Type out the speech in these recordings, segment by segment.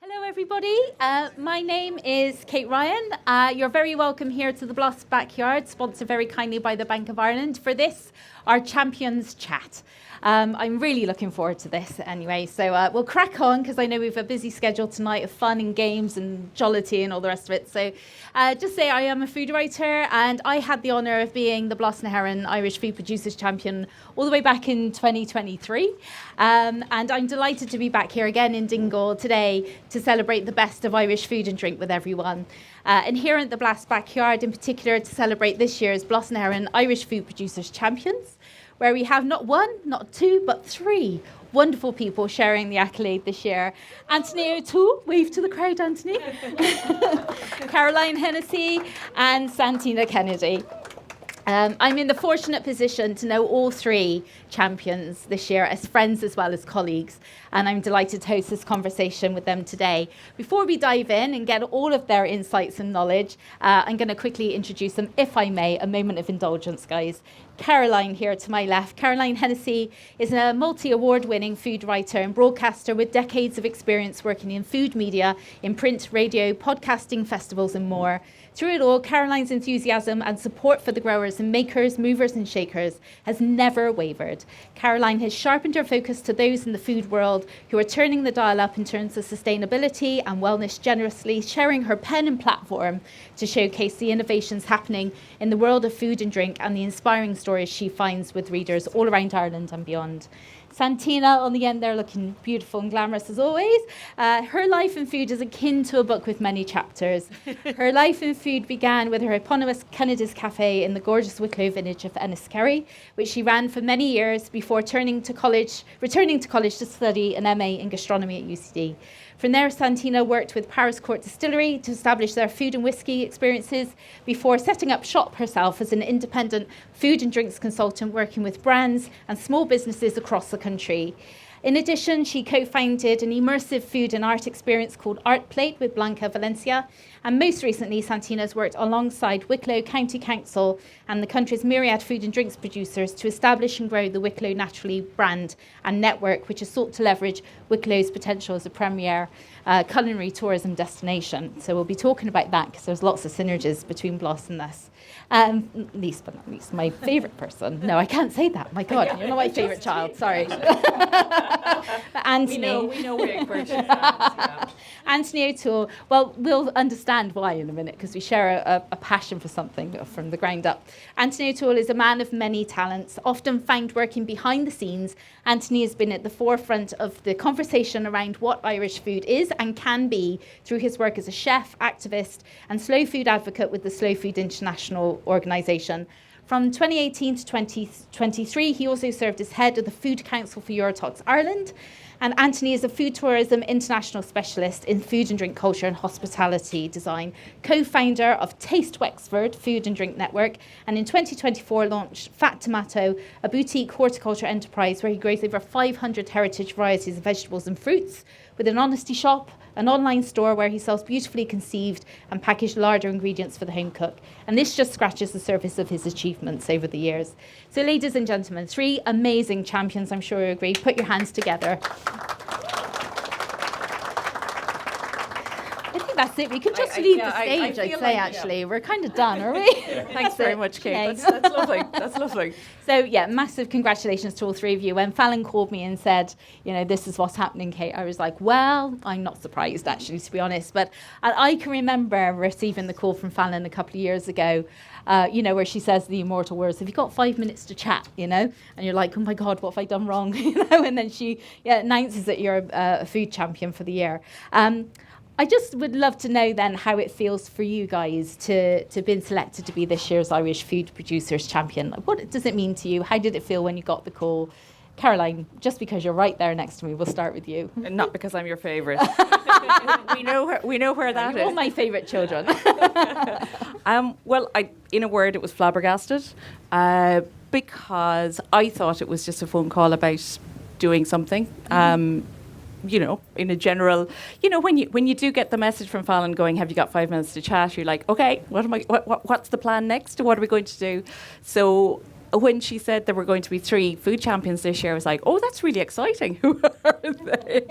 Hello, everybody. My name is Kate Ryan. You're very welcome here to the Bloss Backyard, sponsored very kindly by the Bank of Ireland for this, our Champions Chat. I'm really looking forward to this anyway. So we'll crack on because I know we have a busy schedule tonight of fun and games and jollity and all the rest of it. So just say I am a food writer and I had the honour of being the Bloss na HÉireann Irish Food Producers Champion all the way back in 2023. And I'm delighted to be back here again in Dingle today to celebrate the best of Irish food and drink with everyone. And here at the Bloss Backyard in particular to celebrate this year's Bloss na HÉireann Irish Food Producers Champions, where we have not one, not two, but three wonderful people sharing the accolade this year. Anthony O'Toole, wave to the crowd, Anthony. Caroline Hennessy and Santina Kennedy. I'm in the fortunate position to know all three champions this year as friends as well as colleagues, and I'm delighted to host this conversation with them today. Before we dive in and get all of their insights and knowledge, I'm going to quickly introduce them, if I may. A moment of indulgence, guys. Caroline here to my left. Caroline Hennessy is a multi-award-winning food writer and broadcaster with decades of experience working in food media, in print, radio, podcasting, festivals and more. Through it all, Caroline's enthusiasm and support for the growers and makers, movers and shakers has never wavered. Caroline has sharpened her focus to those in the food world who are turning the dial up in terms of sustainability and wellness, generously sharing her pen and platform to showcase the innovations happening in the world of food and drink and the inspiring stories she finds with readers all around Ireland and beyond. Santina on the end there, looking beautiful and glamorous as always. Her life in food is akin to a book with many chapters. Her life in food began with her eponymous Kennedy's Cafe in the gorgeous Wicklow village of Enniskerry, which she ran for many years before returning to college to study an MA in gastronomy at UCD. From there, Santina worked with Paris Court Distillery to establish their food and whisky experiences before setting up shop herself as an independent food and drinks consultant working with brands and small businesses across the country. In addition, she co-founded an immersive food and art experience called Art Plate with Blanca Valencia. And most recently, Santina's worked alongside Wicklow County Council and the country's myriad food and drinks producers to establish and grow the Wicklow Naturally brand and network, which has sought to leverage Wicklow's potential as a premier culinary tourism destination. So we'll be talking about that because there's lots of synergies between Bloss and this. Least but not least, my favourite person. No, I can't say that. My God, you're not my favourite child. Sorry. But Anthony. We know we're encouraging fans. Anthony O'Toole. Well, we'll understand why in a minute because we share a passion for something from the ground up. Anthony O'Toole is a man of many talents, often found working behind the scenes. Anthony has been at the forefront of the conversation around what Irish food is and can be through his work as a chef, activist and slow food advocate with the Slow Food International organisation. From 2018 to 2023, he also served as head of the Food Council for Eurotalks Ireland. And Anthony is a food tourism international specialist in food and drink culture and hospitality design, co-founder of Taste Wexford Food and Drink Network, and in 2024 launched Fat Tomato, a boutique horticulture enterprise where he grows over 500 heritage varieties of vegetables and fruits, with an honesty shop, an online store where he sells beautifully conceived and packaged larder ingredients for the home cook. And this just scratches the surface of his achievements over the years. So ladies and gentlemen, three amazing champions, I'm sure you agree. Put your hands together. I think that's it. We can just leave the stage, I'd say, actually. Yeah. We're kind of done, are we? Thanks very much, Kate. That's lovely. That's lovely. So, yeah, massive congratulations to all three of you. When Fallon called me and said, you know, this is what's happening, Kate, I was like, well, I'm not surprised, actually, to be honest. But I can remember receiving the call from Fallon a couple of years ago, you know, where she says the immortal words, have you got 5 minutes to chat, you know? And you're like, oh, my God, what have I done wrong? You know, and then she announces that you're a food champion for the year. I just would love to know then how it feels for you guys to have been selected to be this year's Irish Food Producers Champion. What does it mean to you? How did it feel when you got the call? Caroline, just because you're right there next to me, we'll start with you. And not because I'm your favourite. we know where that is. All my favourite children. Well, in a word, it was flabbergasted because I thought it was just a phone call about doing something. You know, in a general, you know, when you do get the message from Fallon going, have you got 5 minutes to chat? You're like, okay, what's the plan next? What are we going to do? So when she said there were going to be 3 food champions this year, I was like, oh, that's really exciting. Who are they?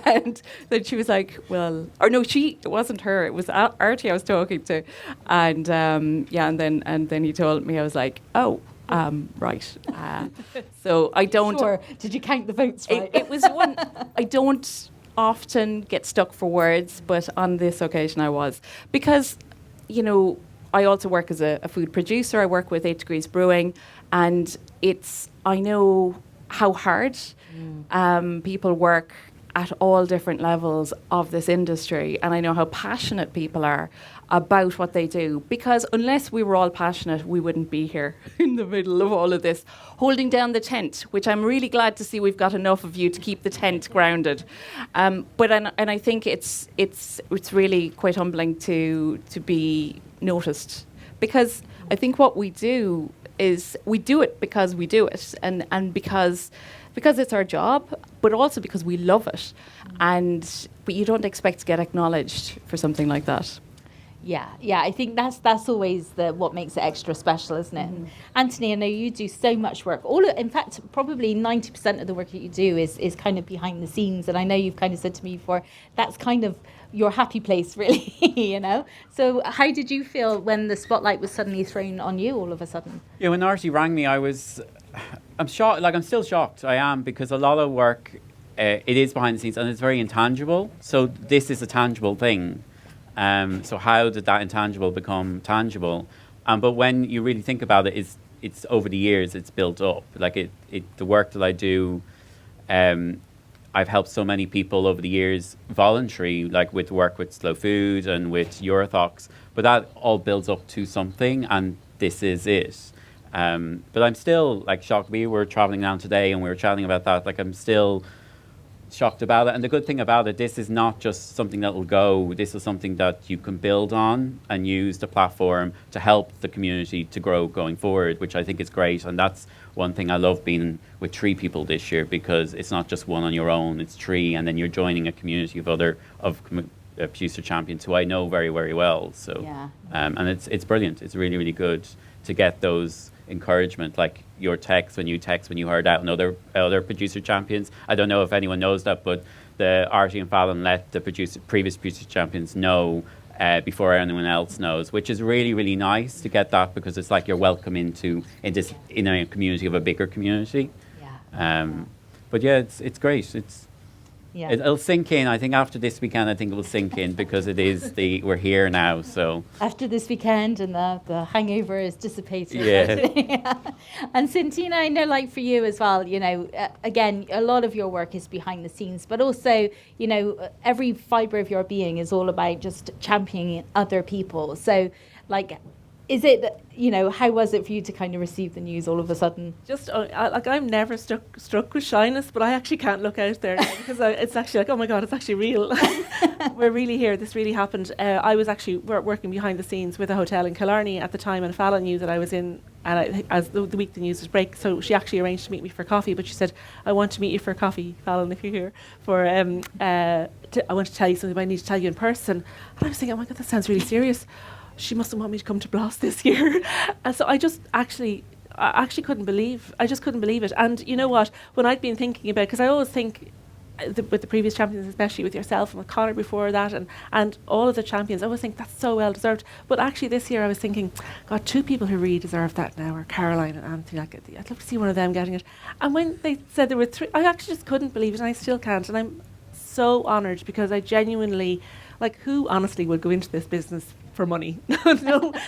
And then she was like, well, or no, it wasn't her. It was Artie I was talking to. And and then he told me, I was like, oh, right. So I don't. Sure. Did you count the votes right? It was one. I don't often get stuck for words, but on this occasion I was. Because, I also work as a food producer. I work with 8 Degrees Brewing, and I know how hard people work at all different levels of this industry, and I know how passionate people are about what they do, because unless we were all passionate, we wouldn't be here in the middle of all of this, holding down the tent, which I'm really glad to see we've got enough of you to keep the tent grounded. But I think it's really quite humbling to be noticed, because I think what we do is we do it because we do it, and because it's our job, but also because we love it. But you don't expect to get acknowledged for something like that. Yeah. I think that's always what makes it extra special, isn't it? Mm-hmm. Anthony, I know you do so much work. In fact, probably 90% of the work that you do is kind of behind the scenes. And I know you've kind of said to me before, that's kind of your happy place, really, So how did you feel when the spotlight was suddenly thrown on you all of a sudden? Yeah, when Artie rang me, I'm shocked. I'm still shocked. I am, because a lot of work, it is behind the scenes, and it's very intangible. So this is a tangible thing. So how did that intangible become tangible? But when you really think about it, it's over the years it's built up. Like the work that I do, I've helped so many people over the years, voluntary, like with work with Slow Food and with Eurothox. But that all builds up to something, and this is it. But I'm still shocked. We were traveling down today, and we were chatting about that. I'm still shocked about it. And the good thing about it, this is not just something that will go. This is something that you can build on and use the platform to help the community to grow going forward, which I think is great. And that's one thing I love being with 3 people this year, because it's not just one on your own, it's 3, and then you're joining a community of producer champions who I know very, very well. So, yeah. And it's brilliant. It's really, really good to get those encouragement, like your text when you heard out and other producer champions. I don't know if anyone knows that, but the Artie and Fallon let the previous producer champions know before anyone else knows, which is really, really nice to get that, because it's like you're welcome in a community of a bigger community. Yeah. But yeah, it's great. Yeah. It'll sink in. I think after this weekend, I think it will sink in, because we're here now. So after this weekend, and the hangover is dissipated. Yeah. And Santina, I know, for you as well, again, a lot of your work is behind the scenes, but also, every fibre of your being is all about just championing other people. So, is it, how was it for you to kind of receive the news all of a sudden? Just, I'm never struck with shyness, but I actually can't look out there now, because it's actually oh my God, it's actually real. We're really here. This really happened. I was actually working behind the scenes with a hotel in Killarney at the time, and Fallon knew that I was in, and as the week the news was break, so she actually arranged to meet me for coffee, but she said, I want to meet you for coffee, Fallon, if you're here, I want to tell you something, but I need to tell you in person. And I was thinking, oh my God, that sounds really serious. She mustn't want me to come to Blas this year. And so I actually couldn't believe it. And you know what, when I'd been thinking about, because I always think with the previous champions, especially with yourself and with Connor before that, and all of the champions, I always think that's so well deserved. But actually this year I was thinking, God, 2 people who really deserve that now are Caroline and Anthony. I'd love to see one of them getting it. And when they said there were 3, I actually just couldn't believe it, and I still can't. And I'm so honoured, because I genuinely, who honestly would go into this business for money?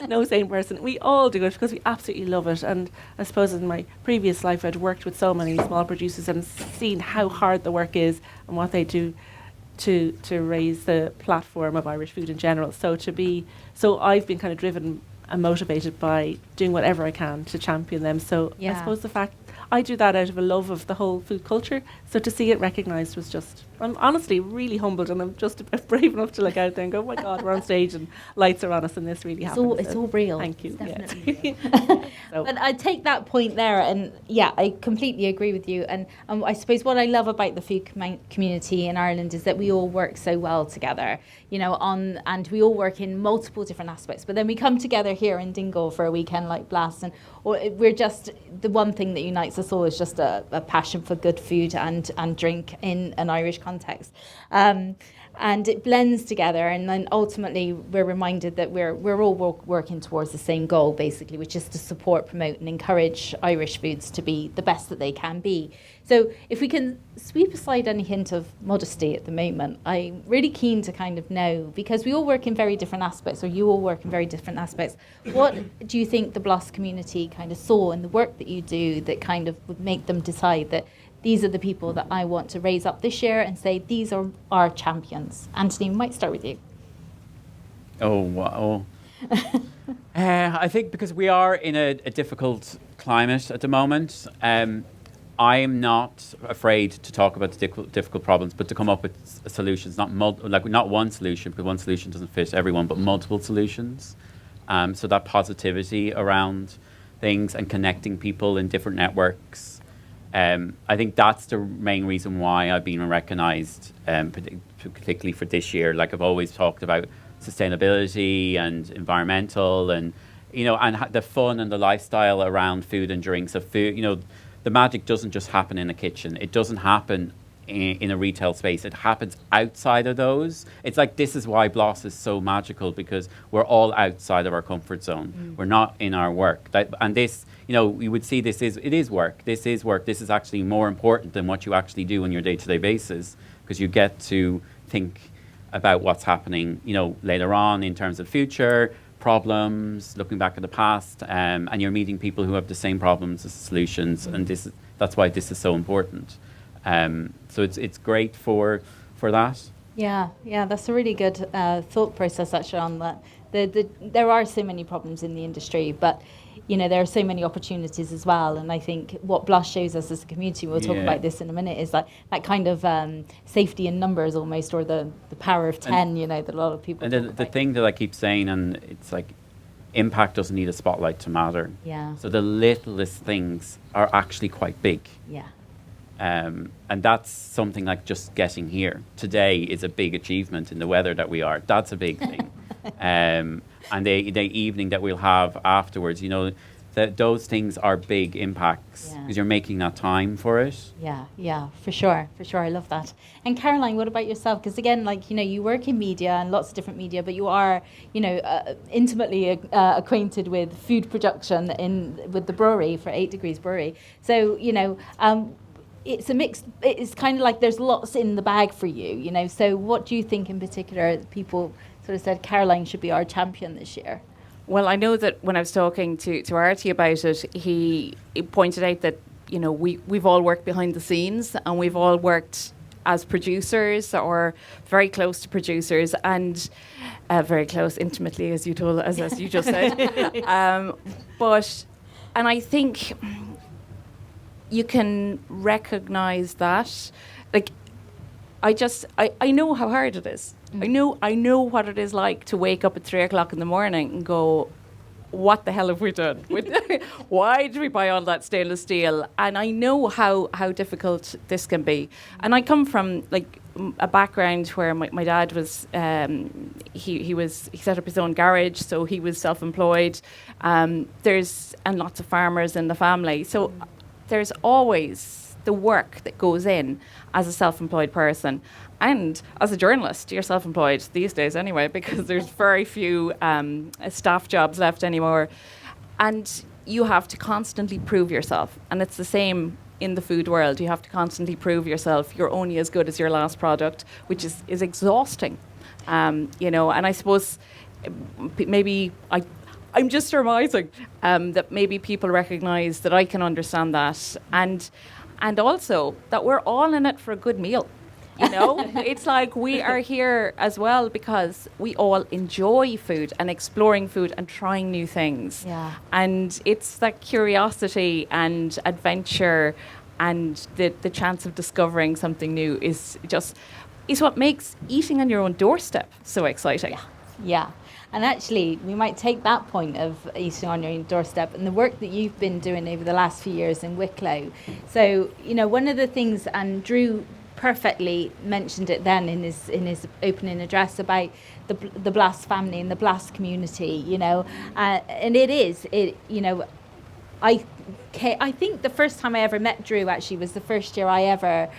no sane person. We all do it because we absolutely love it. And I suppose in my previous life I'd worked with so many small producers and seen how hard the work is and what they do to raise the platform of Irish food in general. So I've been kind of driven and motivated by doing whatever I can to champion them. So I suppose the fact I do that out of a love of the whole food culture. So to see it recognised was just, I'm honestly really humbled, and I'm just brave enough to look out there and go, oh my God, we're on stage and lights are on us and this really happened. It's all real. Thank you. It's Yes. definitely real. But I take that point there, and yeah, I completely agree with you. And I suppose what I love about the food community in Ireland is that we all work so well together, and we all work in multiple different aspects. But then we come together here in Dingle for a weekend like Blast, and we're just, the one thing that unites us all is just a passion for good food and drink in an Irish context. And it blends together, and then ultimately we're reminded that we're all working towards the same goal, basically, which is to support, promote and encourage Irish foods to be the best that they can be. So if we can sweep aside any hint of modesty at the moment, I'm really keen to kind of know, because we all work in very different aspects, or you all work in very different aspects, what do you think the BLOS community kind of saw in the work that you do that kind of would make them decide that these are the people that I want to raise up this year and say, these are our champions? Anthony, we might start with you. Oh, wow. I think because we are in a difficult climate at the moment, I am not afraid to talk about the difficult problems, but to come up with solutions, not one solution, because one solution doesn't fit everyone, but multiple solutions. So that positivity around things and connecting people in different networks. I think that's the main reason why I've been recognised, particularly for this year. Like I've always talked about sustainability and environmental, and and the fun and the lifestyle around food and drinks. So food, the magic doesn't just happen in a kitchen. It doesn't happen in a retail space. It happens outside of those. It's like, this is why BLOS is so magical, because we're all outside of our comfort zone. We're not in our work. And this, we would see it is work. This is work. This is actually more important than what you actually do on your day-to-day basis, because you get to think about what's happening, later on in terms of future problems, looking back at the past, and you're meeting people who have the same problems as solutions, and that's why this is so important. So it's great for that. Yeah, that's a really good thought process actually on that. There are so many problems in the industry, but there are so many opportunities as well. And I think what BLOS shows us as a community, we'll talk about this in a minute, is that kind of safety in numbers almost, or the power of 10, that a lot of people. And the thing that I keep saying, and it's like, impact doesn't need a spotlight to matter. Yeah. So the littlest things are actually quite big. Yeah. And that's something like just getting here today is a big achievement in the weather that we are. That's a big thing. And the evening that we'll have afterwards, those things are big impacts, because you're making that time for it. Yeah, for sure. I love that. And Caroline, what about yourself? Because again, you work in media and lots of different media, but you are, intimately acquainted with food production with the brewery, for 8 Degrees Brewery. So, it's a mix. It's kind of like there's lots in the bag for you, So what do you think in particular people sort of said Caroline should be our champion this year? Well, I know that when I was talking to Artie about it, he pointed out that, we've all worked behind the scenes, and we've all worked as producers or very close to producers, and very close intimately, as you just said. And I think you can recognise that. Like, I know how hard it is. I know what it is like to wake up at 3 o'clock in the morning and go, what the hell have we done? Why did we buy all that stainless steel? And I know how difficult this can be. And I come from a background where my dad was he set up his own garage, so he was self-employed. And lots of farmers in the family. So there's always the work that goes in as a self-employed person. And as a journalist, you're self-employed these days anyway, because there's very few staff jobs left anymore. And you have to constantly prove yourself. And it's the same in the food world. You have to constantly prove yourself. You're only as good as your last product, which is exhausting. And I suppose maybe I'm just surmising that maybe people recognise that I can understand that. And also that we're all in it for a good meal. You know, it's like we are here as well because we all enjoy food and exploring food and trying new things. Yeah. And it's that curiosity and adventure and the chance of discovering something new is what makes eating on your own doorstep so exciting. Yeah. Yeah. And actually, we might take that point of eating on your own doorstep and the work that you've been doing over the last few years in Wicklow. So, you know, one of the things, and Drew perfectly mentioned it then in his opening address about the Blast family and the Blast community, you know, and you know, I think the first time I ever met Drew actually was the first year I ever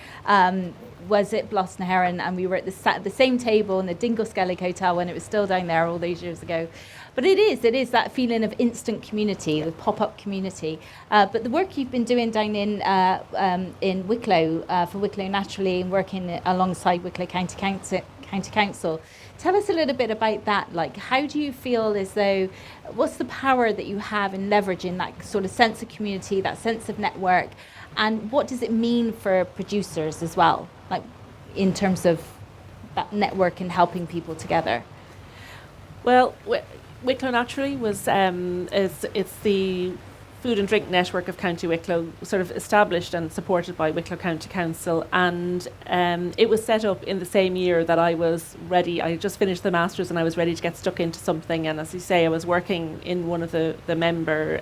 was at Blas na Heron, and we were at the same table in the Dingle Skellig Hotel when it was still down there all those years ago. But it is that feeling of instant community, the pop-up community. But the work you've been doing down in Wicklow, for Wicklow Naturally, and working alongside Wicklow County Council, tell us a little bit about that. Like, how do you feel as though, what's the power that you have in leveraging that sort of sense of community, that sense of network, and what does it mean for producers as well, like in terms of that network and helping people together? Well, Wicklow Naturally was it's the food and drink network of County Wicklow, sort of established and supported by Wicklow County Council, and it was set up in the same year that I was ready. I just finished the Masters and I was ready to get stuck into something, and as you say, I was working in one of the member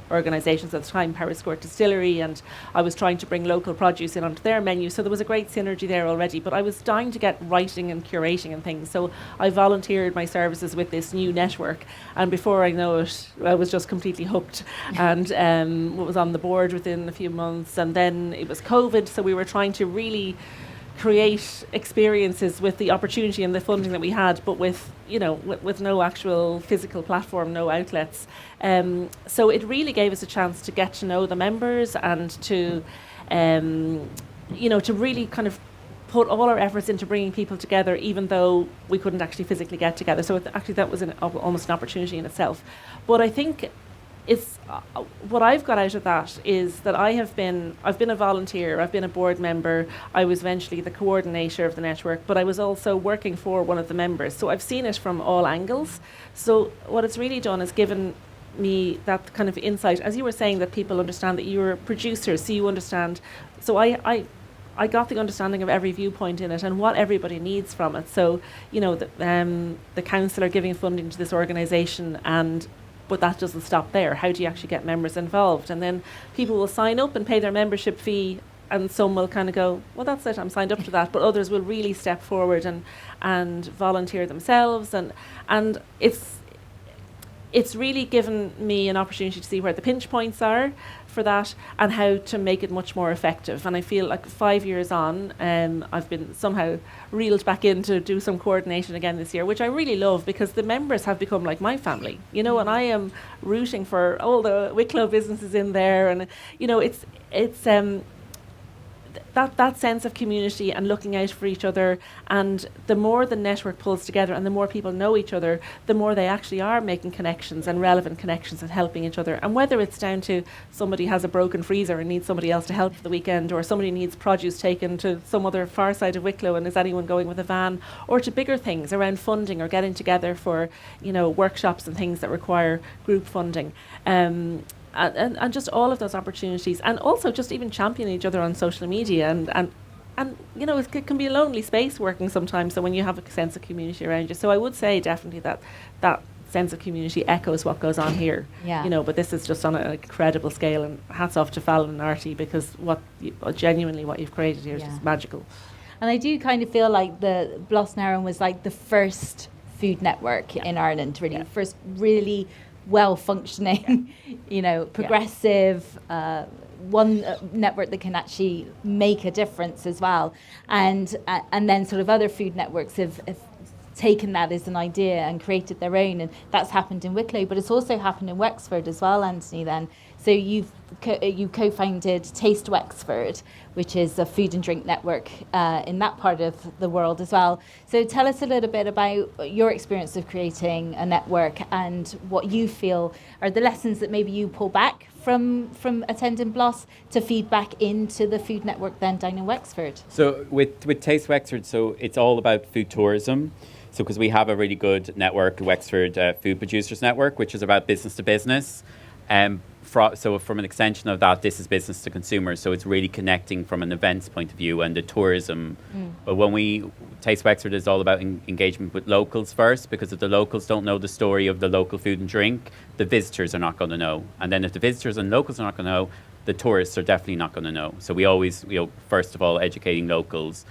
organisations at the time, Paris Court Distillery, and I was trying to bring local produce in onto their menu, so there was a great synergy there already, but I was dying to get writing and curating and things, so I volunteered my services with this new network, and before I know it, I was just completely hooked. And was on the board within a few months, and then it was COVID, so we were trying to really create experiences with the opportunity and the funding that we had, but with with no actual physical platform, no outlets. So it really gave us a chance to get to know the members and to to really kind of put all our efforts into bringing people together, even though we couldn't actually physically get together. So actually that was almost an opportunity in itself. But I think it's what I've got out of that is that I've been a volunteer, I've been a board member, I was eventually the coordinator of the network, but I was also working for one of the members. So I've seen it from all angles. So what it's really done is given me that kind of insight, as you were saying, that people understand that you're producers, so you understand. So I got the understanding of every viewpoint in it and what everybody needs from it. So, the council are giving funding to this organisation, but that doesn't stop there. How do you actually get members involved? And then people will sign up and pay their membership fee, and some will kind of go, well, that's it, I'm signed up to that. But others will really step forward and volunteer themselves. And it's really given me an opportunity to see where the pinch points are for that and how to make it much more effective. And I feel like 5 years on, I've been somehow reeled back in to do some coordination again this year, which I really love because the members have become like my family, and I am rooting for all the Wicklow businesses in there, and it's that sense of community and looking out for each other. And the more the network pulls together and the more people know each other, the more they actually are making connections and relevant connections and helping each other. And whether it's down to somebody has a broken freezer and needs somebody else to help for the weekend, or somebody needs produce taken to some other far side of Wicklow and is anyone going with a van, or to bigger things around funding or getting together for workshops and things that require group funding. And just all of those opportunities, and also just even championing each other on social media, and it can be a lonely space working sometimes. So when you have a sense of community around you, so I would say definitely that sense of community echoes what goes on here. Yeah. But this is just on an incredible scale, and hats off to Fallon and Artie, because genuinely what you've created here is just magical. And I do kind of feel like the Blas na Heron was like the first food network in Ireland, really, first really well-functioning, progressive, one network that can actually make a difference as well. And then sort of other food networks have taken that as an idea and created their own, and that's happened in Wicklow, but it's also happened in Wexford as well, Anthony, then. So you co-founded Taste Wexford, which is a food and drink network in that part of the world as well. So tell us a little bit about your experience of creating a network and what you feel are the lessons that maybe you pull back from attending BLOS to feed back into the food network then down in Wexford. So with Taste Wexford, so it's all about food tourism. So because we have a really good network, Wexford Food Producers Network, which is about business to business. So from an extension of that, this is business to consumer. So it's really connecting from an events point of view and the tourism. But when Taste Wexford is all about engagement with locals first, because if the locals don't know the story of the local food and drink, the visitors are not going to know. And then if the visitors and locals are not going to know, the tourists are definitely not going to know. So we always, first of all, educating locals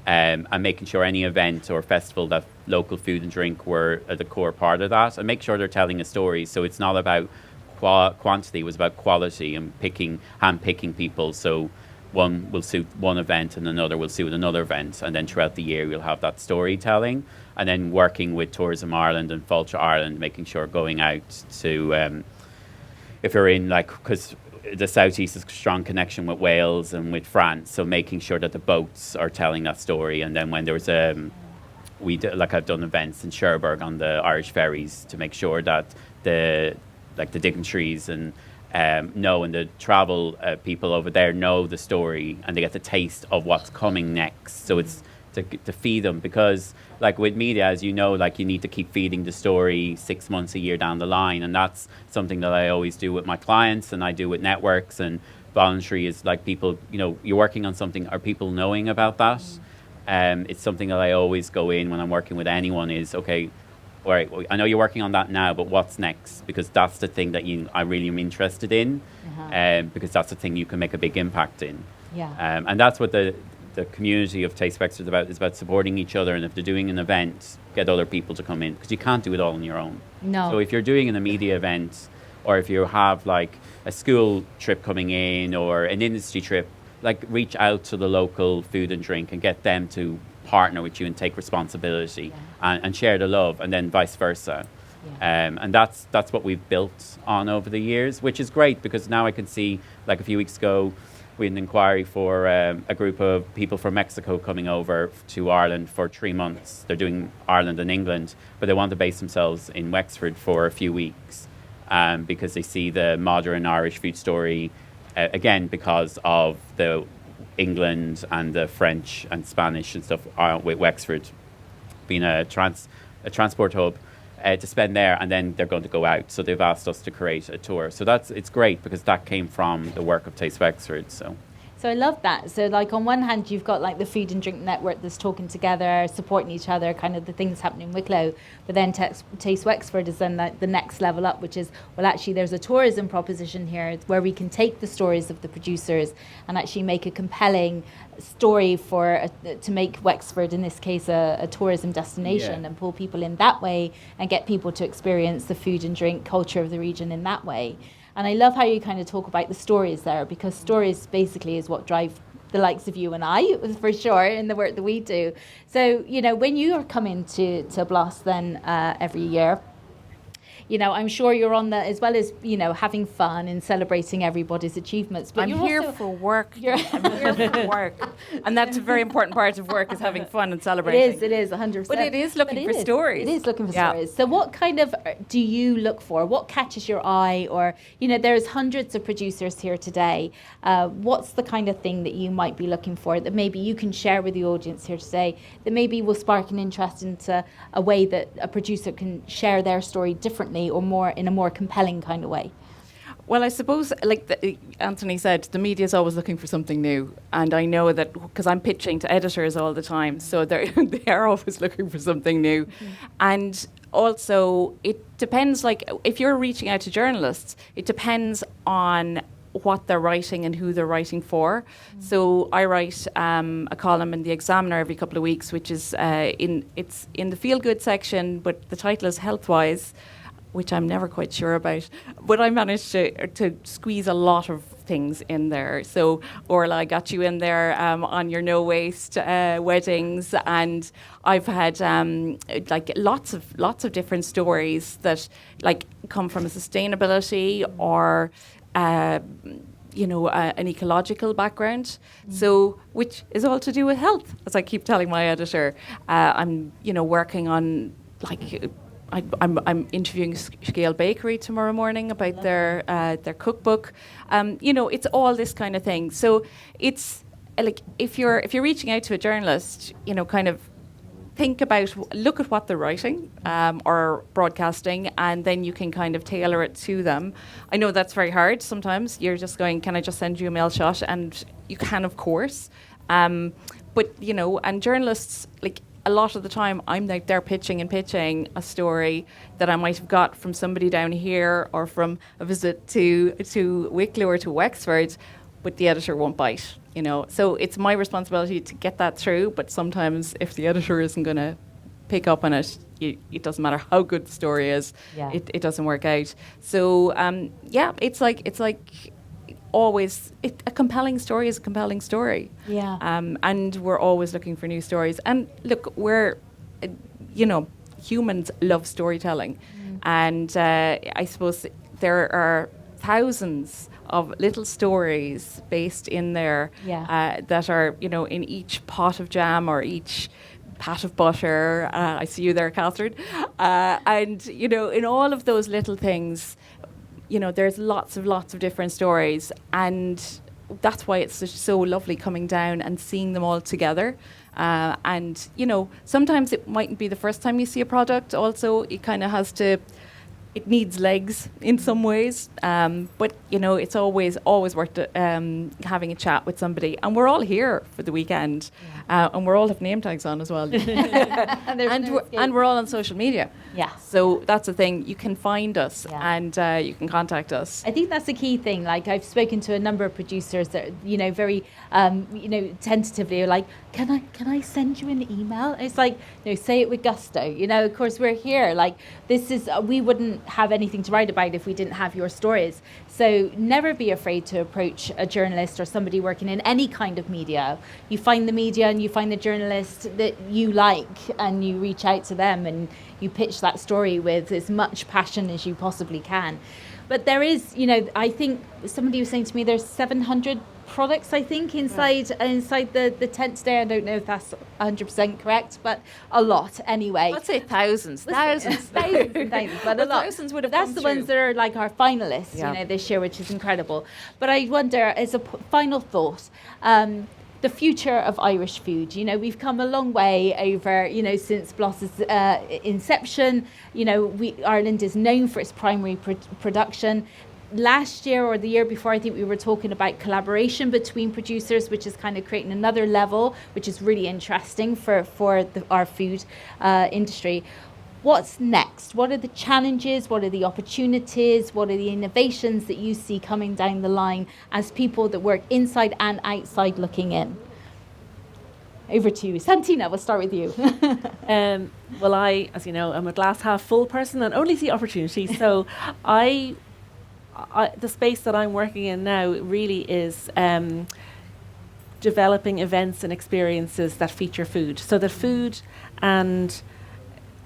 and making sure any event or festival that local food and drink were the core part of that, and make sure they're telling a story. So it's not about quantity, it was about quality and hand-picking people. So one will suit one event and another will suit another event. And then throughout the year, we'll have that storytelling. And then working with Tourism Ireland and Fáilte Ireland, making sure going out to, if you're in, because the Southeast has a strong connection with Wales and with France, so making sure that the boats are telling that story. And then when there was I've done events in Cherbourg on the Irish ferries to make sure that the dignitaries and the travel people over there know the story and they get the taste of what's coming next. So it's to feed them, because with media, as you know, you need to keep feeding the story 6 months, a year down the line. And that's something that I always do with my clients and I do with networks. And voluntary is people, you're working on something, are people knowing about that? It's something that I always go in when I'm working with anyone is, okay, all right, well, I know you're working on that now, but what's next? Because that's the thing that I really am interested in, because that's the thing you can make a big impact in. Yeah. And that's what the community of Taste Wexford is about. It's about supporting each other, and if they're doing an event, get other people to come in, because you can't do it all on your own. No. So if you're doing a media event, or if you have a school trip coming in or an industry trip, reach out to the local food and drink and get them to partner with you and take responsibility and share the love, and then vice versa. And that's what we've built on over the years, which is great, because now I can see, a few weeks ago, we had an inquiry for a group of people from Mexico coming over to Ireland for 3 months. They're doing Ireland and England, but they want to base themselves in Wexford for a few weeks because they see the modern Irish food story, again, because of the England and the French and Spanish and stuff with Wexford being a transport hub to spend there, and then they're going to go out. So they've asked us to create a tour. So it's great, because that came from the work of Taste Wexford. So I love that. So on one hand, you've got the food and drink network that's talking together, supporting each other, kind of the things happening in Wicklow. But then Taste Wexford is then the next level up, which is, well, actually there's a tourism proposition here where we can take the stories of the producers and actually make a compelling story to make Wexford, in this case, a tourism destination, and pull people in that way and get people to experience the food and drink culture of the region in that way. And I love how you kind of talk about the stories there, because stories basically is what drive the likes of you and I, for sure, in the work that we do. So, when you are coming to BLOS then every year, I'm sure you're on that, as well as, having fun and celebrating everybody's achievements. But I'm here for work. I'm here for work. And that's a very important part of work, is having fun and celebrating. It is, 100%. But it is looking for stories. It is looking for stories. So what kind of do you look for? What catches your eye? Or, there's hundreds of producers here today. What's the kind of thing that you might be looking for that maybe you can share with the audience here today that maybe will spark an interest into a way that a producer can share their story differently, or more in a more compelling kind of way? Well, I suppose, Anthony said, the media is always looking for something new. And I know that because I'm pitching to editors all the time, so they are always looking for something new. Mm-hmm. And also, it depends, if you're reaching out to journalists, it depends on what they're writing and who they're writing for. Mm-hmm. So I write a column in the Examiner every couple of weeks, which is it's in the feel good section, but the title is Healthwise, which I'm never quite sure about, but I managed to squeeze a lot of things in there. So, Orla, I got you in there on your no-waste weddings, and I've had lots of different stories that come from sustainability or an ecological background. So, which is all to do with health, as I keep telling my editor. I'm, working on I'm interviewing Scale Bakery tomorrow morning about their cookbook. It's all this kind of thing. So it's like if you're reaching out to a journalist, kind of look at what they're writing or broadcasting, and then you can kind of tailor it to them. I know that's very hard sometimes. You're just going, can I just send you a mail shot? And you can, of course. But, and journalists, like, a lot of the time, I'm like there pitching a story that I might have got from somebody down here or from a visit to Wicklow or to Wexford, but the editor won't bite, So it's my responsibility to get that through, but sometimes if the editor isn't going to pick up on it, it doesn't matter how good the story is, it doesn't work out. So, it's like always, a compelling story is a compelling story. Yeah. And we're always looking for new stories. And look, humans love storytelling. And I suppose there are thousands of little stories based in there that are, in each pot of jam or each pat of butter. I see you there, Catherine. And, in all of those little things, there's lots of different stories, and that's why it's so lovely coming down and seeing them all together. And sometimes it mightn't be the first time you see a product. Also, it kind of it needs legs in some ways. But it's always worth having a chat with somebody. And we're all here for the weekend, and we're all have name tags on as well. and we're all on social media. Yeah. So that's the thing. You can find us and you can contact us. I think that's the key thing. Like, I've spoken to a number of producers that, very, tentatively are like, can I send you an email? And it's like, no, say it with gusto. Of course we're here. Like, we wouldn't have anything to write about if we didn't have your stories. So never be afraid to approach a journalist or somebody working in any kind of media. You find the media and you find the journalist that you like, and you reach out to them and you pitch that story with as much passion as you possibly can. But there is, I think somebody was saying to me there's 700 products, I think, inside the tent today. I don't know if that's 100% correct, but a lot anyway. I'd say thousands. But a lot. Thousands would have That's come the through. ones that are like our finalists, this year, which is incredible. But I wonder, as a final thought, the future of Irish food. We've come a long way over, since Bloss's inception. Ireland is known for its primary production. Last year or the year before, I think we were talking about collaboration between producers, which is kind of creating another level, which is really interesting for our food industry. What's next? What are the challenges? What are the opportunities? What are the innovations that you see coming down the line as people that work inside and outside looking in? Over to you. Santina, we'll start with you. Well, I, as you know, I'm a glass half full person and only see opportunities. So the space that I'm working in now really is developing events and experiences that feature food. So that food and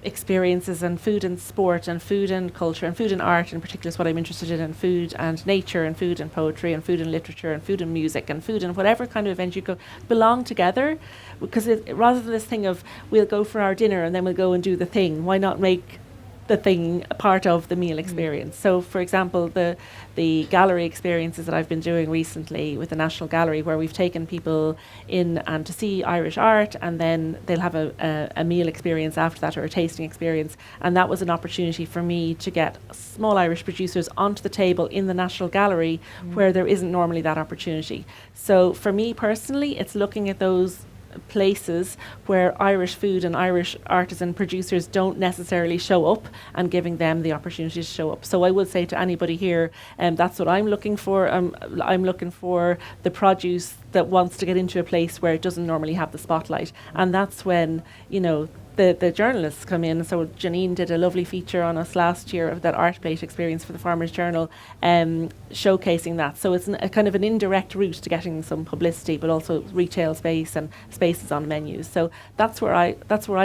experiences and food and sport and food and culture and food and art in particular is what I'm interested in, and food and nature and food and poetry and food and literature and food and music and food and whatever kind of event you go belong together, because rather than this thing of we'll go for our dinner and then we'll go and do the thing, why not make the thing a part of the meal experience? So, for example, the gallery experiences that I've been doing recently with the National Gallery, where we've taken people in and to see Irish art, and then they'll have a meal experience after that, or a tasting experience. And that was an opportunity for me to get small Irish producers onto the table in the National Gallery, where there isn't normally that opportunity. So for me personally, it's looking at those places where Irish food and Irish artisan producers don't necessarily show up, and giving them the opportunity to show up. So I would say to anybody here, that's what I'm looking for. I'm looking for the produce that wants to get into a place where it doesn't normally have the spotlight. And that's when, the journalists come in. So Janine did a lovely feature on us last year of that art plate experience for the Farmers Journal, showcasing that. So it's a kind of an indirect route to getting some publicity, but also retail space and spaces on menus. So that's where I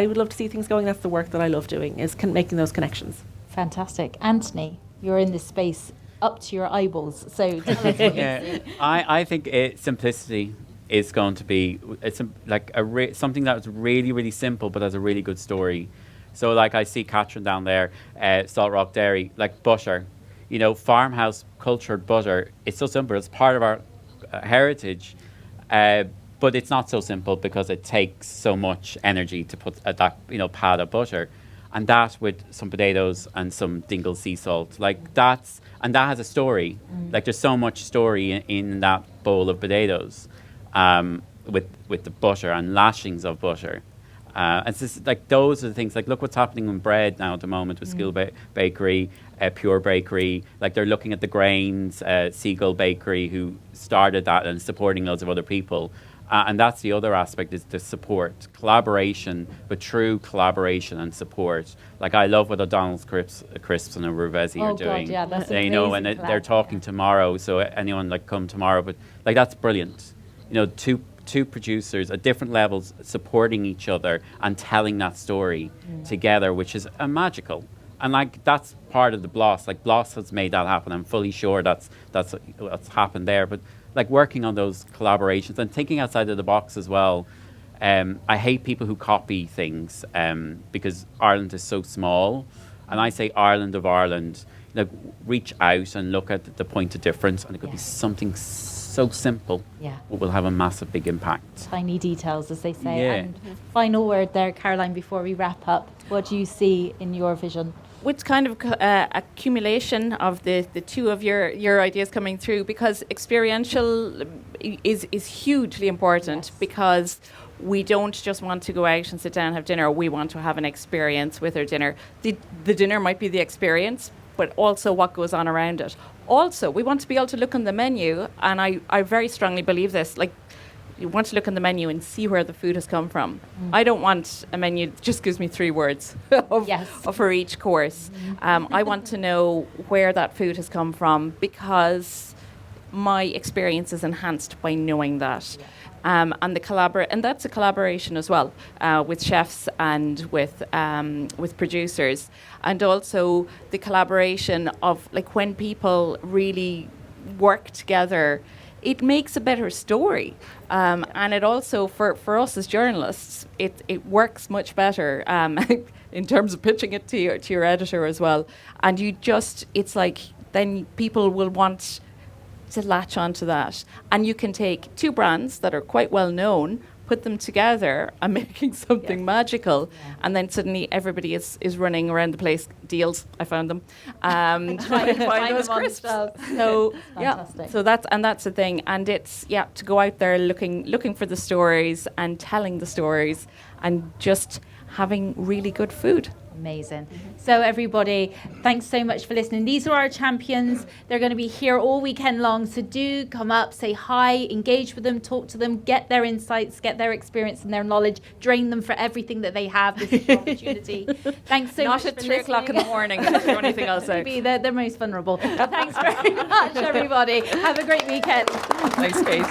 would love to see things going. That's the work that I love doing, is making those connections. Fantastic. Anthony, you're in this space up to your eyeballs. So tell us what you see. I think simplicity is going to be something that was really, really simple, but has a really good story. So like I see Catherine down there, Salt Rock Dairy, like butter, farmhouse cultured butter. It's so simple. It's part of our heritage, but it's not so simple because it takes so much energy to put that pad of butter, and that with some potatoes and some Dingle sea salt, that has a story. Like there's so much story in that bowl of potatoes, with the butter and lashings of butter. It's just like those are the things. Like look what's happening in bread now at the moment with School Bakery, Pure Bakery. Like they're looking at the grains, Seagull Bakery, who started that and supporting loads of other people. And that's the other aspect, is the support, collaboration, but true collaboration and support. Like I love what O'Donnell's Crisps and Ruvesi are doing. God, yeah, that's and amazing. they're talking tomorrow, so anyone come tomorrow. But that's brilliant. Two producers at different levels supporting each other and telling that story together, which is magical. And that's part of the Bloss. Like Bloss has made that happen. I'm fully sure that's what's happened there. But working on those collaborations and thinking outside of the box as well. I hate people who copy things because Ireland is so small. And I say Ireland of Ireland, reach out and look at the point of difference, and it could be something so simple, but will have a massive big impact. Tiny details, as they say. Yeah. And final word there, Caroline, before we wrap up. What do you see in your vision? With kind of accumulation of the two of your ideas coming through, because experiential is hugely important, because we don't just want to go out and sit down and have dinner. We want to have an experience with our dinner. The dinner might be the experience, but also what goes on around it. Also, we want to be able to look on the menu, and I very strongly believe this, you want to look on the menu and see where the food has come from. I don't want a menu that just gives me 3 words for each course. I want to know where that food has come from, because my experience is enhanced by knowing that. And that's a collaboration as well, with chefs and with producers, and also the collaboration of when people really work together, it makes a better story, and it also for us as journalists, it works much better in terms of pitching it to your editor as well, and it's like then people will want to latch onto that. And you can take 2 brands that are quite well known, put them together and making something magical, and then suddenly everybody is running around the place. Deals, I found them. Trying to find those crisps. So so that's the thing. And it's to go out there looking for the stories and telling the stories and just having really good food. Amazing. So everybody, thanks so much for listening. These are our champions. They're going to be here all weekend long. So do come up, say hi, engage with them, talk to them, get their insights, get their experience and their knowledge, drain them for everything that they have. This is an opportunity. Thanks so much. Not at 3 o'clock in the morning. If you do anything else out. Maybe they're most vulnerable. Thanks very much, everybody. Have a great weekend. Thanks, Kate.